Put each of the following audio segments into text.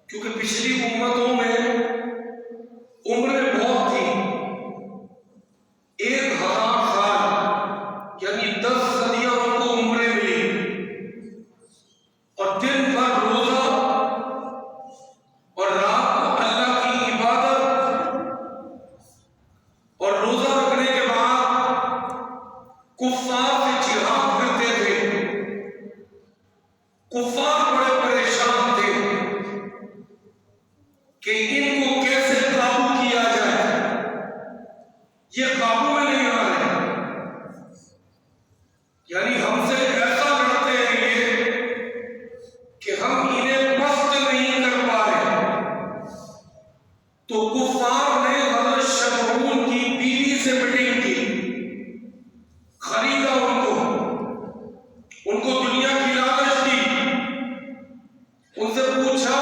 کیونکہ پچھلی امتوں میں عمریں بہت تھی، 1000 سال یعنی 10 صدیاں ان کو عمریں ملی، اور دن بھر روزہ اور رات کو اللہ کی عبادت، اور روزہ رکھنے کے بعد کفار سے جہاد کرتے تھے۔ کفار بڑے پریشان تھے کہ ان کو کیسے قابو کیا جائے، یہ قابو میں نہیں آ رہے، یعنی ہم سے ایسا لڑتے ہیں یہ کہ ہم انہیں پست نہیں کر پا رہے۔ تو کفار نے حضرت شمعون کی بیوی سے میٹنگ کی، خریدا ان کو دنیا کی لالچ دی، ان سے پوچھا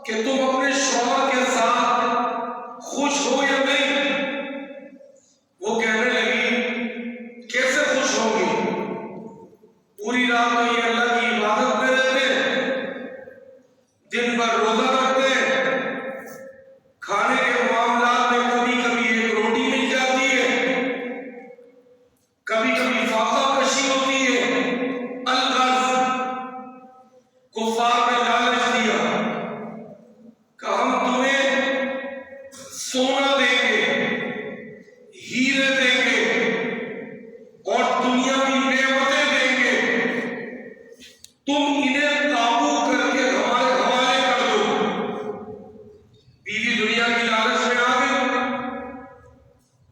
کہ تم اپنے شوہر کے ساتھ خوش ہو یا نہیں؟ وہ کہنے لگی کیسے خوش ہوں گی، پوری رات تو یہ اللہ کی عبادت میں رہتے، دن بھر روزہ رکھتے، کھانے کے معاملات میں کبھی کبھی ایک روٹی مل جاتی ہے، کبھی کبھی فاقہ کشی ہوتی ہے۔ الغرض کفار نے لالچ دیا کہ ہم تمہیں سونا دیں گے، ہیرے دیں گے اور دنیاوی نعمتیں دیں گے، تم انہیں قابو کر کے ہمارے حوالے کر دو۔ بیوی دنیا کی لالچ میں آ گئی،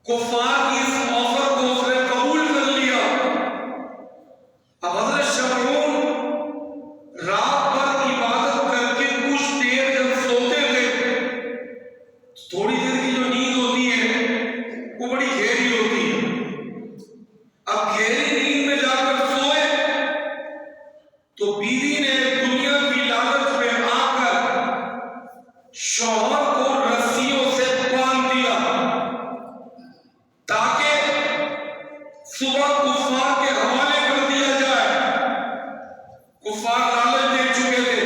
کفار کی اس آفر کو اس نے قبول کر لیا۔ اب حضرت شمعون رات بھر عبادت کر کے کچھ دیر جب سوتے تھے، تھوڑی دیر کی جو نیند ہوتی ہے وہ بڑی گہری ہوتی ہے۔ اب گہری نیند میں جا کر سوئے تو بیوی نے دنیا کی لالچ میں آ کر شوہر کو رسیوں سے باندھ دیا تاکہ صبح کفار کے حوالے کر دیا جائے۔ کفار لالچ دے چکے تھے،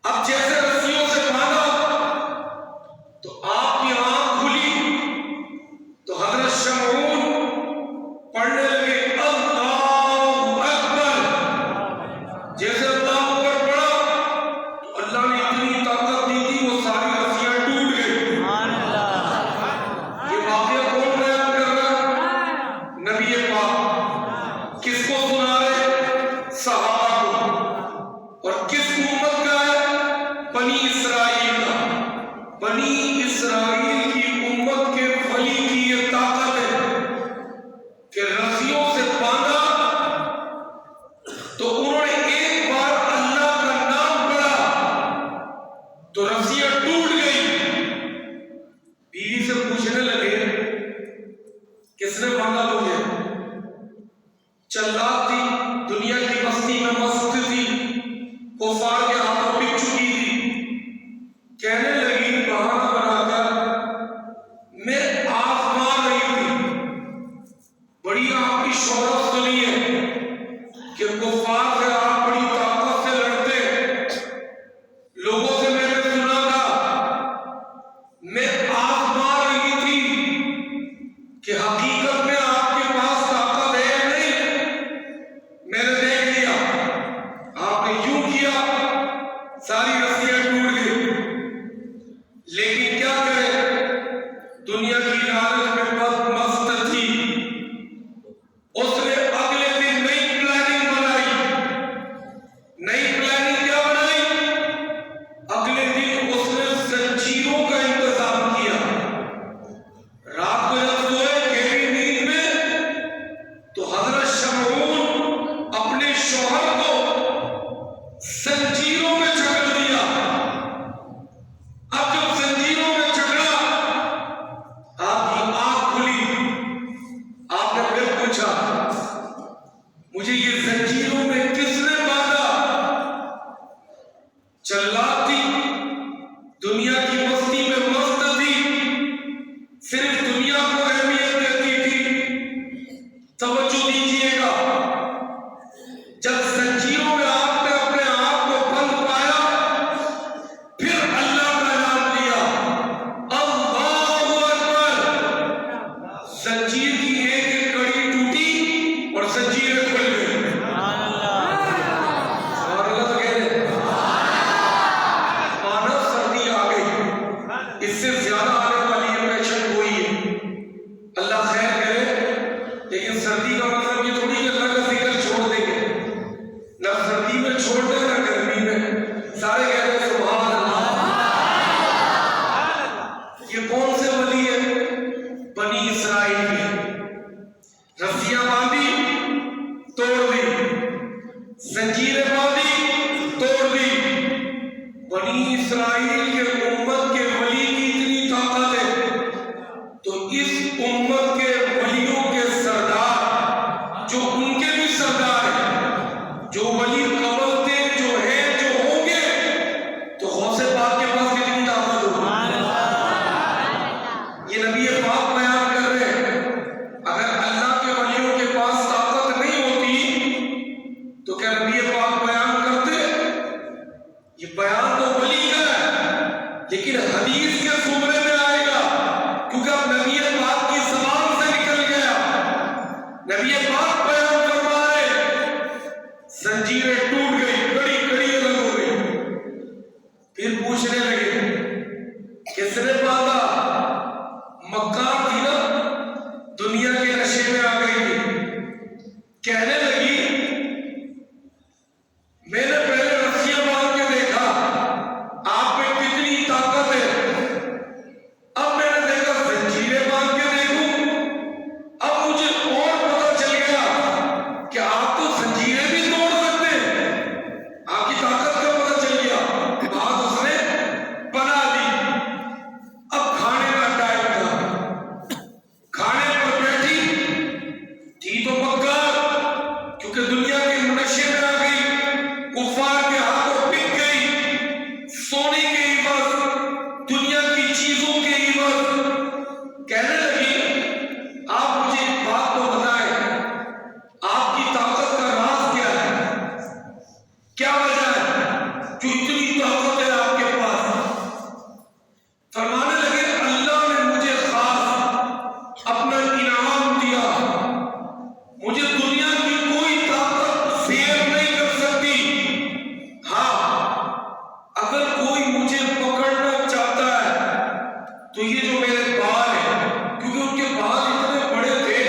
اب جیسے رسیوں سے باندھا تو آپ کی آنکھ کھلی تو حضرت شمعون پڑھنے لگے اللہ اکبر۔ جیسے اللہ اکبر پڑھا تو اللہ نے اتنی طاقت دی تھی وہ ساری رسیاں ٹوٹ گئی۔ یہ واقعہ کون بیان کر رہا؟ نبی پاک۔ کس کو سنا رہے؟ صحابہ کو۔ اور کس امت کا ہے؟ بنی اسرائیل کا۔ بنی اسرائیل کی امت کے ولی کی یہ طاقت ہے کہ رسیوں سے باندھا تو انہوں نے ایک بار اللہ کا نام پڑھا تو رسیاں ٹوٹ گئی۔ بیوی سے پوچھنے لگے کس نے باندھا تجھے؟ چلاک تھی، دنیا کی بستی میں باندھی توڑ دی. بنی اسرائیل کے امت کے ولی کی اتنی طاقت ہے تو اس امت کے ولیوں کے سردار جو ان کے بھی سردار ہیں، جو ولی قبل تھے، جو ہیں، جو ہوں گے، تو غوث پاک کے پاس کتنی طاقت ہوگی. یہ نبی پاک بیان کر رہے ہیں. اگر اللہ کے ولیوں کے پاس طاقت نہیں ہوتی تو کیا نبی پاک بیان کرتے؟ یہ بیان تو ولی کا ہے لیکن حدیث کے زمرے میں آئے گا، کیونکہ اب نبی پاک کی زبان سے نکل گیا. نبی پاک بیان فرما رہے، زنجیریں ٹوٹ گئی، کڑی کڑی الگ ہو گئی. پھر پوچھنے لگے کس نے باندھا؟ مکار تھی نا، دنیا کے نشے میں آ گئی تھی. کہنے لگی میں نے پہلے رسیاں باندھ کے دیکھا آپ میں کتنی طاقت ہے، اب میں نے دیکھا زنجیریں باندھ کے دیکھوں، اب مجھے اور پتا چل گیا کہ آپ تو زنجیریں بھی توڑ سکتے ہیں. آپ کی طاقت کا پتا چل گیا. بات اس نے بنا دی. اب کھانے کا ٹائم تھا، کھانے پر بیٹھی تھی تو مکار، کیونکہ دنیا کے نشے میں آ گئی، کفار کے ہاتھوں بک گئی، سونے کے عوض، دنیا کی چیزوں کے عوض. کہنے لگی آپ مجھے ایک بات تو بتائیں، آپ کی طاقت کا راز کیا ہے؟ کیا وجہ ہے جو اتنی طاقت ہے آپ کے پاس؟ فرمانے لگے اللہ نے مجھے خاص اپنا انعام دیا، مجھے دنیا کی کوئی طاقت زیر نہیں کر سکتی. ہاں، اگر کوئی مجھے پکڑنا چاہتا ہے تو یہ جو میرے بال ہیں، کیونکہ ان کے بال اتنے بڑے تھے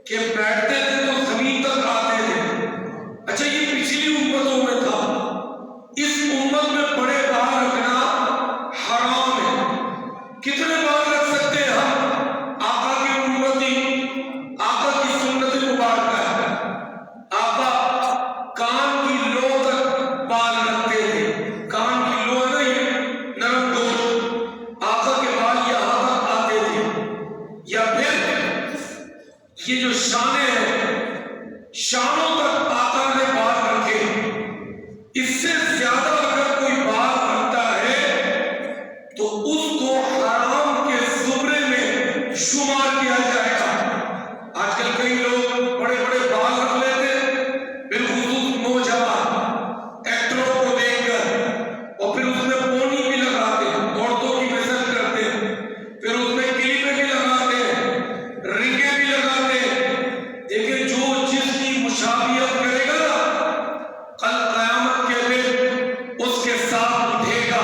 کہ بیٹھتے تھے تو زمین تک آتے تھے. اچھا، یہ پچھلی امتوں میں تھا، اس امت میں بڑے بال رکھنا حرام ہے. کتنے بال رکھ سکتے ہیں ہم؟ آقا کی امتی، آقا کی سنت مبارکہ ہے. آقا کان کی لو تک بال رکھتے تھے. کان کی لو ہے نا، یہ نرم گوشت، آقا کے بال یہاں تک آتے تھے. یا پھر یہ جو شانے ہیں، شانوں تک آقا نے بال رکھے. اس سے زیادہ اگر کوئی بال رکھتا ہے تو اس کو حرام کے زمرے میں شمار کیا جائے گا. آج کل کئی لوگ بڑے بڑے بال رکھ لیتے ہیں، بالخصوص نوجوان ایکٹروں کو دیکھ کر، اور پھر اس میں پونی بھی لگاتے ہیں، عورتوں کی مثل کرتے ہیں، پھر اس میں کلیپیں بھی لگاتے ہیں، رنگیں بھی لگاتے ہیں. دیکھیں، جو جس کی مشابہت کرے گا نا، کل قیامت کے دن اس کے ساتھ اٹھے گا.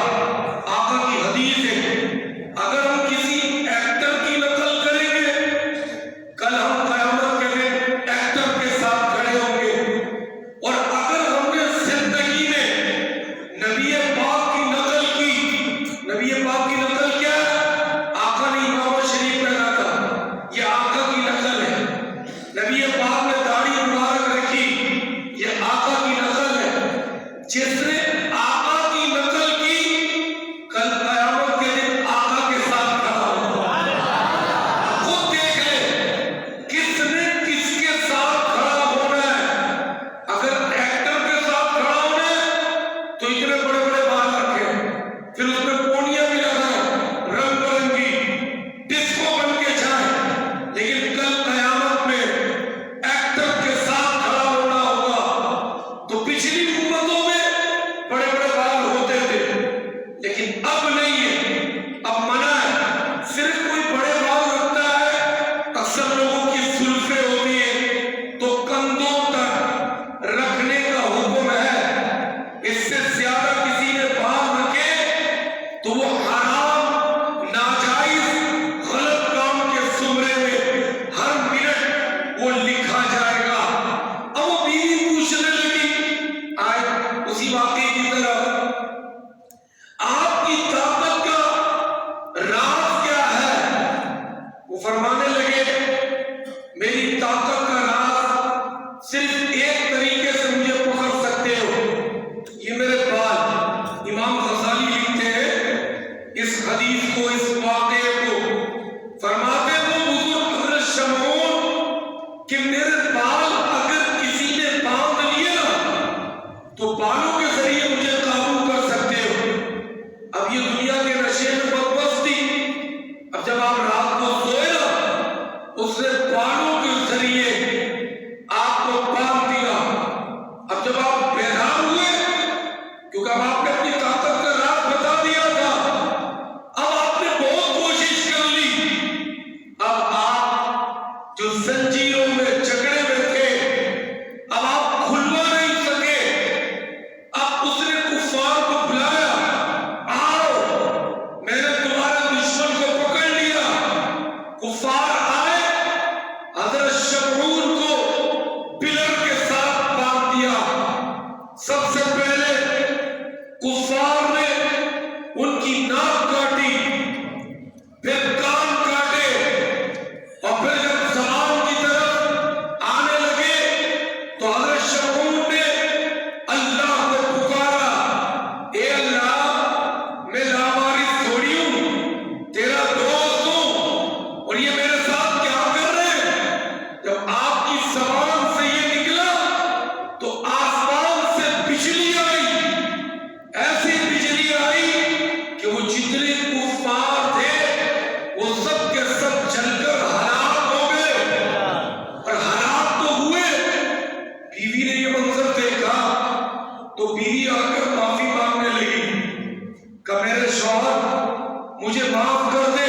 آقا کی حدیث ہے، اگر ہم کسی ایکٹر کی نقل کریں گے، کل ہم قیامت کے دن ایکٹر کے ساتھ کھڑے ہوں گے. اور اگر ہم نے زندگی میں نبی پاک کی نقل کی، نبی پاک کی نقل کیا ہے؟ آقا نے امامہ شریف پہنا تھا، یہ آقا کی نقل ہے. نبی پاک نے داڑھی مبارک رکھی، یہ آقا کی نقل ہے. جس نے آقا کی نقل کی، کل قیامت کے دن آقا کے ساتھ کھڑا ہوگا. خود دیکھ لے کس نے کس کے ساتھ کھڑا ہونا ہے. اگر ایکٹر کے ساتھ کھڑا ہونا ہے تو اتنے بڑے بڑے بال رکھے، پھر اس میں پونیاں بھی لگائیں، رنگ برنگی ڈسکو بن کے جائیں. لیکن کل قیامت میں ایکٹر کے ساتھ کھڑا ہونا ہوگا. تو پچھلی امتوں میں بڑے بڑے بال ہوتے تھے، لیکن اب نہیں ہے، اب منع ہے. صرف کوئی بڑے بال رکھتا ہے، اکثر لوگوں کی زلفیں ہوتی ہیں تو کندھوں تک رکھنے کا حکم ہے. اس سے زیادہ کسی نے بال رکھے تو بالوں کے ذریعے مجھے قابو کر سکتے ہو۔ اب یہ دنیا کے نشے میں بدبختی، اب جب آپ رات کو سوئے نا، اس نے بالوں کے ذریعے آپ کو باندھ دیا۔ اب جب آپ بیدار ہوئے، کیونکہ اب آپ نے اپنی طاقت کا راز بتا دیا تھا، اب آپ نے بہت کوشش کر لی، اب آپ جو زنجیروں میں جکڑے میں تھے، اب آپ کھلوا نہیں سکے۔ اب اس نے کفار کو بلایا، آؤ میں نے تمہارے دشمن کو پکڑ لیا۔ کفار آئے، حضرت شمعون کو پلر کے ساتھ باندھ دیا۔ سب سے پہلے کفار نے ان کی ناک کاٹی، پھر کان کاٹے، اور پھر جب زبان کی طرف آنے لگے تو حضرت شمعون نے اللہ کو پکارا، اے اللہ میں لاوارث تھوڑی ہوں، تیرا دوست ہوں، اور یہ میرے ساتھ کیا کر رہے ہیں؟ جب آپ کی زبان سے یہ نکلا تو آسمان سے بجلی آئی، ایسی بجلی آئی کہ وہ جتنے کفار تھے وہ سب کے سب جل کر ہلاک ہو گئے، اور ہلاک تو ہوئے۔ بیوی نے یہ منظر دیکھا تو بیوی آ کر معافی مانگنے لگی کہ میرے شوہر مجھے معاف کر دے،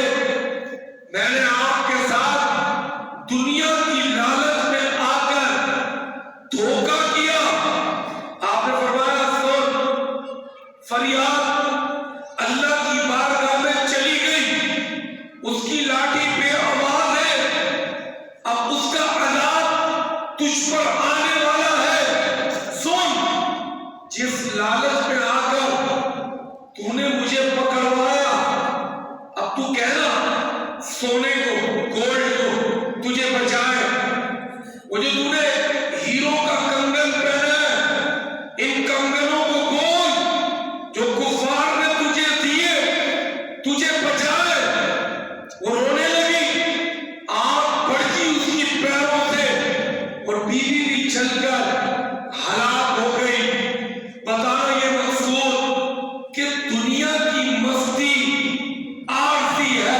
میں نے آپ کے ساتھ دنیا کی لالچ میں آ کر دھوکہ کیا۔ آپ نے فرمایا سن، فریاد اللہ کی بارگاہ میں چلی گئی، اس کی لاٹھی بے آواز ہے، اب اس کا عذاب تجھ پر آنے والا ہے۔ سن، جس لالچ میں آ کر تو نے مجھے پکڑوایا، اب تو کہنا سونے کو، گولڈ کو تجھے بچائے، وہ جو تو نے ہیرو کا کنگن پہنا ہے، ان کنگنوں کو بول جو کفار نے تجھے دیے، تجھے بچائے۔ وہ رونے لگی، آنکھ بڑکی اس کی پیروں سے، اور بیوی بھی چل کر ہلاک ہو گئی۔ بتانا یہ مقصود کہ دنیا کی مستی عارضی ہے۔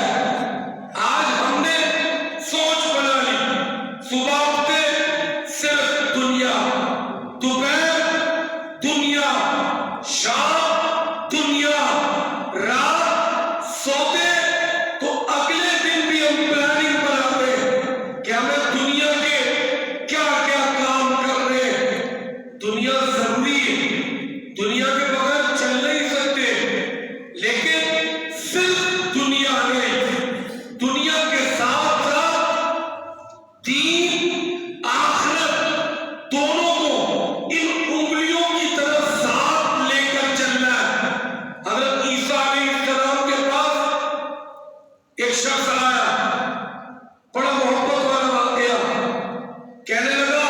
آج ہم نے سوچ بنا لی، صبح اٹھتے صرف دنیا، دوپہر دنیا، شام دنیا، رات سوتے تو اگلے دن بھی ہم پلاننگ بناتے کہ ہمیں دنیا کے کیا کیا کام کرنے۔ دنیا ضروری ہے، دنیا کے بغیر چل نہیں سکتے، لیکن صرف دنیا نہیں، دنیا کے ساتھ ساتھ دین آخرت دونوں کو ان انگلیوں کی طرف ساتھ لے کر چلنا ہے۔ حضرت عیسیٰ علیہ السلام کے پاس ایک شخص آیا، بڑا محبت والا واقعہ، کہنے لگا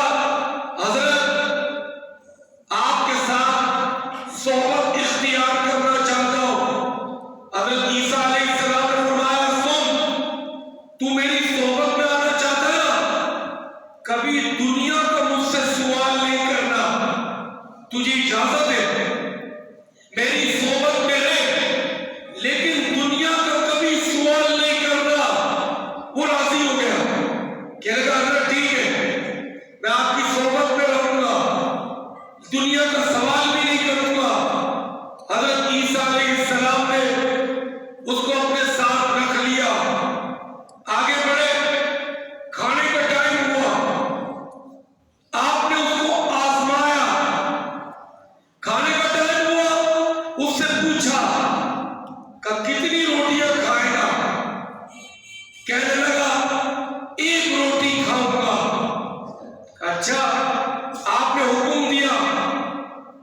حضرت آپ کے ساتھ صحبت اختیار کرنا چاہتا ہوں۔ حضرت عیسیٰ علیہ السلام نے فرمایا سن، تو میری صحبت میں آنا چاہتا ہے نا، کبھی دنیا کا مجھ سے سوال نہیں کرنا، تجھے اجازت ہے میری صحبت میں رہ، لیکن دنیا کا کبھی سوال نہیں کرنا۔ وہ راضی ہو گیا، کہنے لگا حضرت ٹھیک ہے، میں آپ کی صحبت میں رہوں گا، دنیا کا سوال بھی نہیں کروں گا۔ حضرت عیسیٰ علیہ السلام نے اس کو اپنے ساتھ رکھ لیا، آگے بڑھے، کھانے کا ٹائم ہوا، آپ نے اس کو آزمایا، کھانے کا ٹائم ہوا، اس سے پوچھا کہ کتنی روٹیاں کھائے گا؟ کہنے لگا ایک روٹی کھاؤں گا۔ اچھا، آپ نے حکم دیا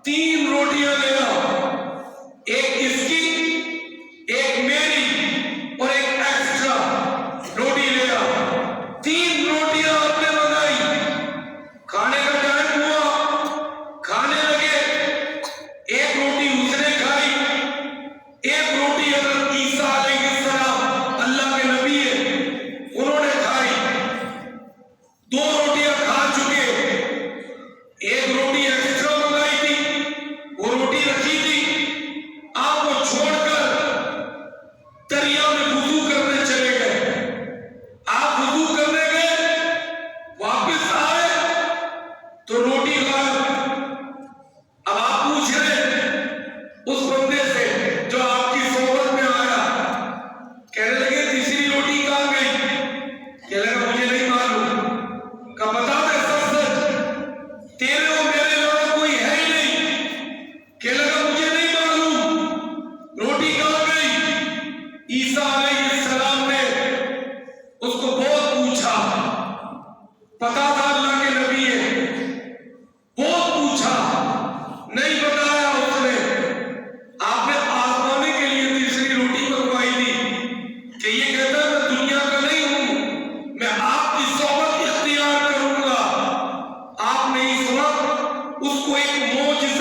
3 روٹیاں لے آؤ، ایک اس کی، ایک میری، اور ایک ایکسٹرا روٹی لے آؤ۔ 3 روٹیاں آپ نے منگائی، کھانے کا ٹائم ہوا، کھانے لگے، ایک روٹی اس نے کھائی، ایک روٹی حضرت عیسیٰ علیہ السلام اللہ کے نبی ہے انہوں نے کھائی، 2 روٹیاں کھا چکے، ایک روٹی ایکسٹرا منگائی تھی،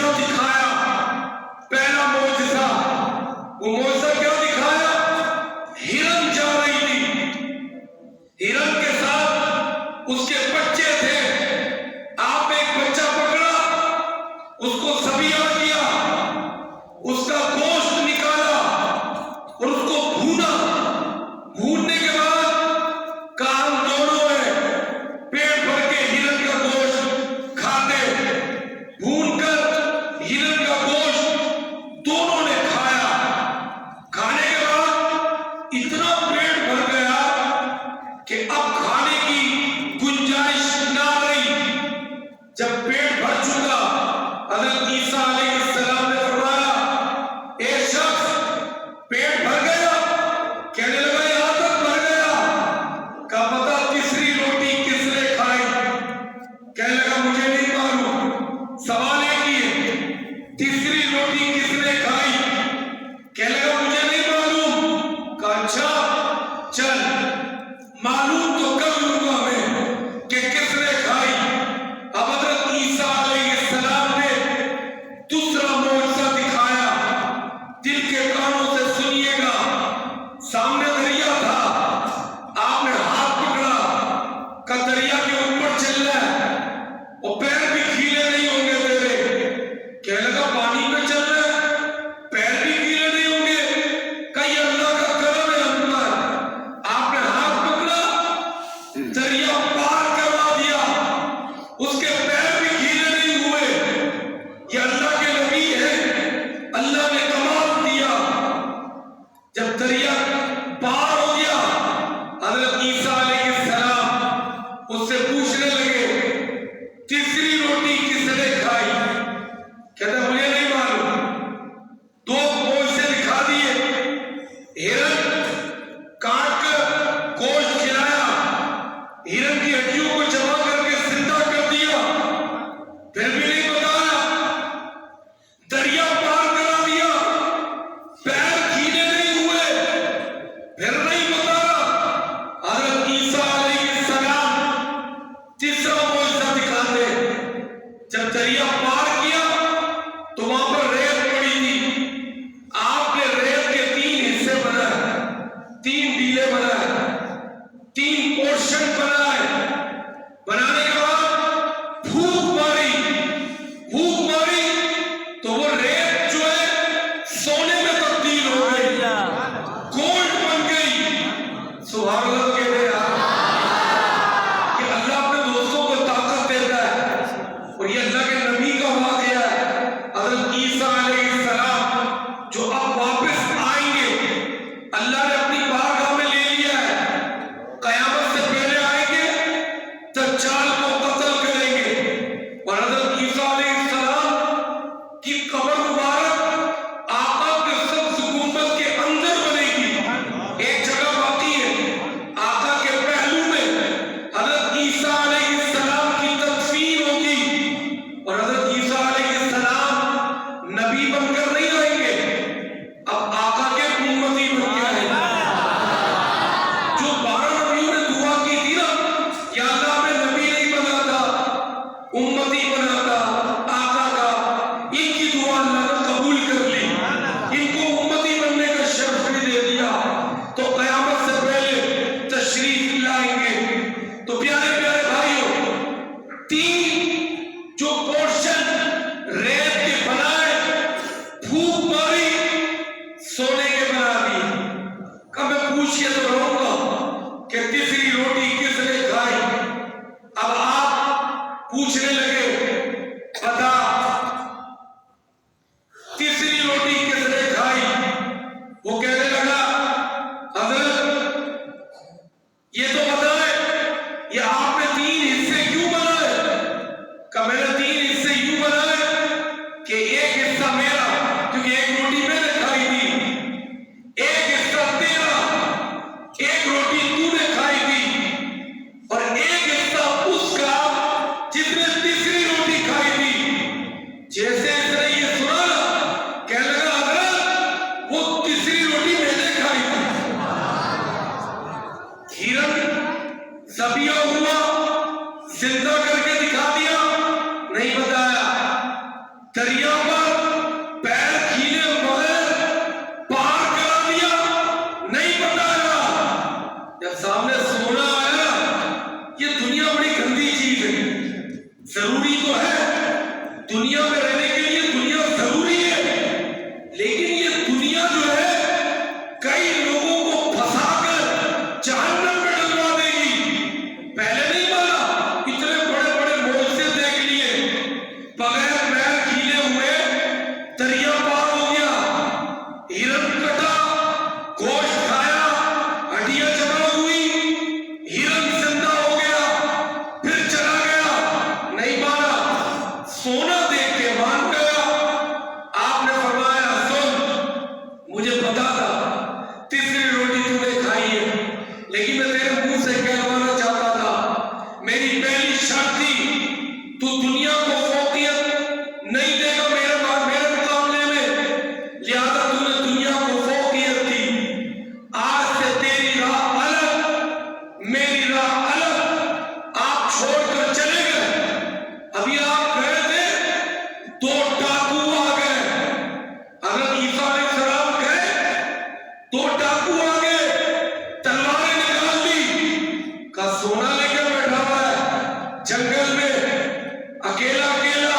معجزہ دکھایا، پہلا معجزہ، وہ معجزہ کیا دکھایا؟ ہرن جا رہی تھی، ہرن کے ساتھ اس کے بچے تھے، آپ ایک بچہ پکڑا، اس کو ذبیحہ کیا، اس کا گوشت نکالا اور اس کو بھونا، بھوننے کے بعد کہا ہم دونوں ہیں پیٹ بھر کے ہرن کا گوشت کھاتے، بھون کر ہرن کا گوشت دونوں نے کھایا، کھانے کے بعد اتنا پیٹ بھر گیا کہ اب کھانے کی گنجائش نہ رہی۔ جب پیٹ بھر چکا، حضرت عیسیٰ علیہ السلام نے فرمایا اے شخص پیٹ بھر گیا؟ کہنے لگا یہاں تک بھر گیا۔ کہا پتا تیسری روٹی کس نے کھائی؟ کہنے لگا مجھے نہیں معلوم۔ سوال ایک ہی ہے، تیسری روٹی کس نے کھائی؟ کہنے لگا مجھے نہیں معلوم۔ کہا اچھا چل معلوم تو کر لوں گا میں کہ کس نے کھائی۔ اب حضرت عیسیٰ علیہ السلام نے دوسرا معجزہ دکھایا، دل کے کانوں سے سنیے گا۔ سامنے دریا تھا، آپ نے ہاتھ پکڑا کہ دریا کے اوپر چل رہا ہے، اور پیر بھی گیلے نہیں ہوں گے تیرے۔ کہنے لگا پانی پہ چل رہا ہے، پیر بھی گیلے نہیں ہوں گے، کہ یہ اللہ کا کرم ہے ہم پر۔ آپ نے ہاتھ پکڑا، دریا پار کروا دیا، اس کے پیر بھی گیلے نہیں ہوئے۔ یہ اللہ کے نبی ہے، اللہ نے کمال دیا۔ جب دریا پار ہو گیا، حضرت عیسیٰ علیہ السلام اس سے پوچھنے لگے تیسری روٹی کس نے کھائی؟ کہتا مجھے نہیں معلوم۔ دو معجزے دکھا دیے، ہرن کاٹ کر گوشت کھلایا، ہرن کی ہڈیوں کو جمع کر کے زندہ کر دیا، پھر بھی نہیں بتایا۔ دریا پار کرا دیا، پیر گیلے نہیں ہوئے، پھر نہیں بتایا۔ حضرت عیسیٰ علیہ السلام تیسرا معجزہ دکھاتے، جب دریا پار کیا تو وہاں پر ریت پڑی تھی، آپ نے ریت کے 3 حصے بنائے، 3 ڈیلے بنائے، 3 پورشن بنائے۔ بنانے کے بعد پھونک ماری تو وہ ریت جو ہے سونے میں تبدیل ہو گئی، گولڈ بن گئی۔ سبحان اللہ کہتے ہیں کہ اللہ اپنے دوستوں کو طاقت دیتا ہے، اور یہ اللہ کے نبی کا واقعہ ہے۔ حضرت عیسیٰ علیہ السلام جو اب واپس آئیں گے، اللہ نے اپنی بارگاہ میں لے لیا ہے، قیامت سے پہلے آئیں گے، دجال کو قتل کریں گے، اور حضرت عیسیٰ علیہ السلام کی قبر مبارک آقا کے سبز گنبد کے اندر بنے گی۔ ایک جگہ باقی ہے، آقا کے پہلو میں حضرت عیسیٰ علیہ السلام کی تدفین ہوگی، اور حضرت عیسیٰ علیہ السلام نبی بن کر نہیں آئیں گے، اب آقا کے امتی بن کے آئیں گے۔ جو 12 نبیوں نے دعا کی تھی نا، یا اللہ ہمیں نبی نہیں بناتا، امتی بناتا آقا کا، ان کی دعا اللہ نے قبول کر لی، ان کو امتی بننے کا شرف بھی دے دیا، تو قیامت سے پہلے تشریف لائیں گے۔ تو پیارے پیارے بھائیوں، 3 جو پورشن ریت کے بنائے، پھونک ماری، سونے کے بنا دیے۔ کب میں پوچھ کے تو رہوں گا کہ تیسری روٹی کس نے کھائی؟ اب آپ پوچھنے لگے بتا تیسری روٹی کس نے کھائی؟ وہ کہنے لگا حضرت یہ تو بتائے یہ آپ نے 3 حصے کیوں بنائے؟ کہ میں نے 3 حصے یوں بنائے کہ ایک حصہ میرا، کیونکہ ایک روٹی میں نے کھائی تھی، ایک حصہ تیرا، ایک روٹی تو نے کھائی تھی، اور ایک حصہ اس کا جس نے تیسری روٹی کھائی تھی۔ جیسے اس نے یہ سنا نا، کہنے لگا حضرت وہ تیسری روٹی میں نے کھائی تھی۔ ہرن ذبیحہ ہوا، زندہ کر کے دکھا دیا، نہیں بتایا۔ دریا پر پیر کھیلے بغیر پار کرا دیا، نہیں بتایا۔ جب سامنے سونا آیا، یہ دنیا بڑی گندی چیز ہے، ضروری تو ہے دنیا میں رہنے کے لیے، دنیا ضروری ہے، لیکن یہ دنیا جو ہے کئی لوگوں کو پھنسا کر جہنم میں ڈلوا دے گی۔ پہلے نہیں مانا، اتنے بڑے بڑے معجزے دیکھ لیے، بغیر پیر کھیلے ہوئے دریا پار ہو گیا، ہرن کٹا، گوشت کھایا، ہڈیاں جمع ہوئی، ہرن زندہ ہو گیا، پھر چلا گیا، نہیں مانا، سونا دیکھ کے مان گیا۔ آپ نے فرمایا سن، مجھے پتا تھا تیسری روٹی تو نے کھائی ہے، لیکن میں تیرے منہ سے کہلوانا چاہتا تھا، میری پہلی شرط تھی تو دنیا کو فوقیت نہیں دے گا میرے مقابلے میں، لہذا تو نے دنیا کو فوقیت دی۔ آج سے تیری راہ الگ، میری راہ الگ، آپ چھوڑ کر چلے گئے۔ ابھی آپ گئے تھے، دو ڈاکو آ گئے، حضرت عیسیٰ علیہ السلام گئے، دو ڈاکو آ گئے، تلواریں نکال لی، کہا سونا لے کر بیٹھا ہوا ہے جنگل میں، اکیلا اکیلا،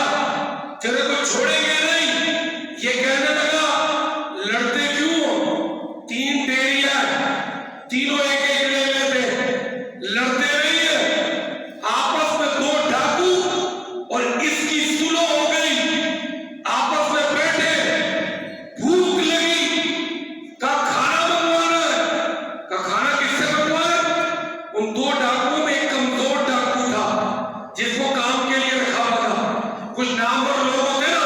تیرے کو چھوڑیں گے نہیں۔ یہ کہنے لگا لڑتے کیوں ہو؟ تین ڈیریاں، تینوں ایک ایک لے لیتے، لڑتے رہیے۔ آپس میں دو ڈاکو اور اس کی سلو ہو گئی، آپس میں بیٹھے، بھوک لگی، کہا کھانا منگوانا ہے، کہا کھانا کس سے منگوائے؟ ان دو ڈاکوؤں میں ایک کمزور ڈاکو تھا جس کو کام کے لیے رکھا ہوا تھا۔ کچھ نامور لوگ ہوتے نا،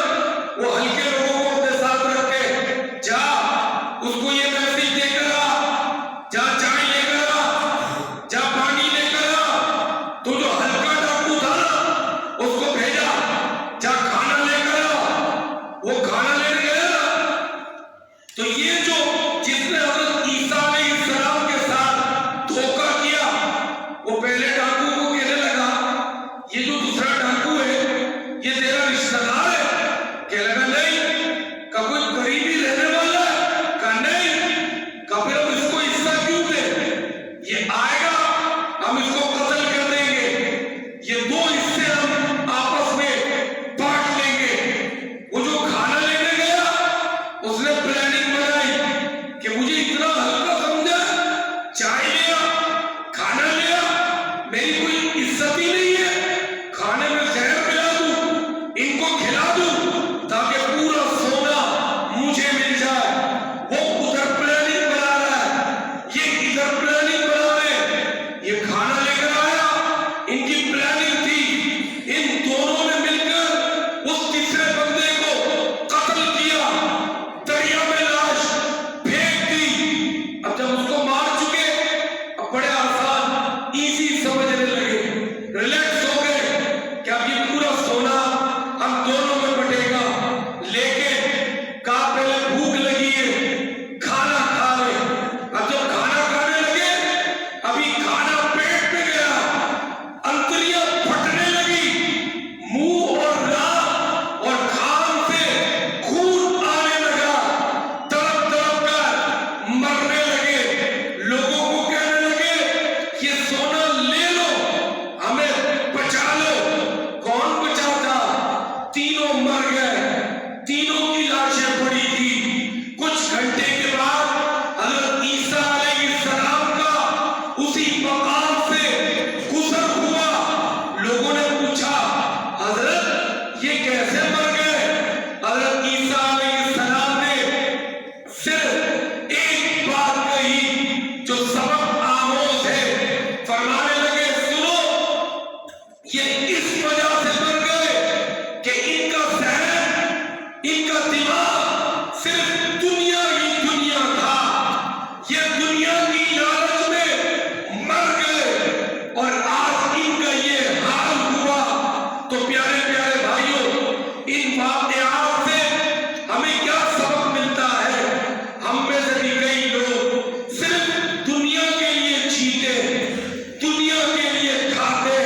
وہ ہلکے لوگوں کو اپنے ساتھ رکھ کے، جا اس کو یہ تحصیل دے کر آ، جا چائے لے کر آ، جا پانی لے کر آ۔ تو جو ہلکا ڈاکو تھا نا، اس کو بھیجا، جا کھانا لے کر آ۔ وہ کھانا لینے گیا نا، تو یہ جو جس نے حضرت عیسیٰ علیہ السلام کے ساتھ دھوکہ کیا، وہ پہلے ڈاکو کو کہنے لگا یہ جو دوسرا ڈاکو ہے یہ تیرا رشتہ دار ہے؟ کہنے لگا نہیں۔ کہا کوئی قریبی رہنے والا ہے؟ کہا نہیں۔ کہا پھر ہم اس کو حصہ کیوں دیں؟ یہ آئے گا، ہم اس کو قتل کر دیں گے، یہ دو حصے ہم آپس میں بانٹ لیں گے۔ وہ جو کھانا لینے گیا، اس نے پلاننگ بنائی کہ مجھے اتنا ہلکا سمجھا، چائے لیا، کھانا لیا، میری کوئی عزت ہی نہیں ہے، کھانے میں زہر ملا دوں، ان کو کھلا دوں تاکہ پورا سونا مجھے مل جائے۔ وہ ادھر پلاننگ بنا رہا ہے، یہ ادھر پلاننگ بنا رہے ہیں۔ یہ کھانا لے کر آیا، ان کی پلاننگ تھی، ان دونوں نے مل کر اس تیسرے بندے کو قتل کیا، دریا میں لاش پھینک دی۔ اب جب اس کو مار چکے، اب بڑے آسان ایزی سمجھنے لگے، ریلیکس ہو گئے کہ اب یہ پورا سونا ہم دونوں میں بٹے گا۔ لیکن کہا پہلے بھوک لگی ہے، کھانا کھا لے۔ اب جب کھانا کھانے لگے، ابھی کھانا پیٹ میں گیا، انتڑیاں پھٹنے لگی، منہ اور ناک اور کھال سے خون آنے لگا، تڑپ تڑپ کر مرنے لگے۔ لوگوں کو کہنے لگے یہ سونا لے لو، ہمیں بچا لو۔ کون بچاتا؟ تینوں مر گئے، تینوں کی لاشیں پڑی تھی۔ کچھ گھنٹے کے بعد حضرت عیسیٰ علیہ السلام کا اسی مقام سے گزر ہوا۔ لوگوں نے پوچھا حضرت یہ کیسے مر گئے؟ حضرت عیسیٰ علیہ السلام نے صرف ایک بات کہی جو سبق آموز ہے، فرمانے لگے سنو، یہ اس وجہ سے مر گئے کہ ان کا ذہن، ان کا دماغ صرف دنیا ہی دنیا تھا، یہ دنیا کی لالچ میں مر گئے، اور آج ان کا یہ حال ہوا۔ تو پیارے پیارے بھائیوں، ان واقعات سے ہمیں کیا سبق ملتا ہے؟ ہم میں سے بھی کئی لوگ صرف دنیا کے لیے جیتے، دنیا کے لیے کھاتے،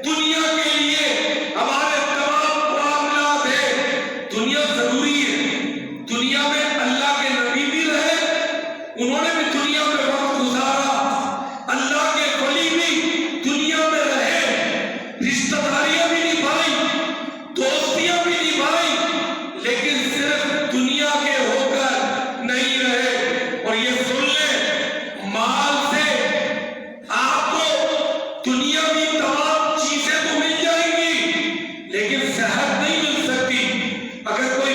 دنیا کے لیے ہمارے تمام معاملات ہیں، جینا ضروری ہے. دنیا میں اللہ کے نبی بھی رہے, انہوں نے بھی دنیا میں وقت گزارا, اللہ کے ولی بھی دنیا میں رہے, رشتہ داریاں بھی نبھائی, دوستیاں بھی نبھائی, لیکن صرف دنیا کے ہو کر نہیں رہے. اور یہ سن لیں, مال سے آپ کو دنیا کی تمام چیزیں تو مل جائیں گی, لیکن صحت نہیں مل سکتی. اگر کوئی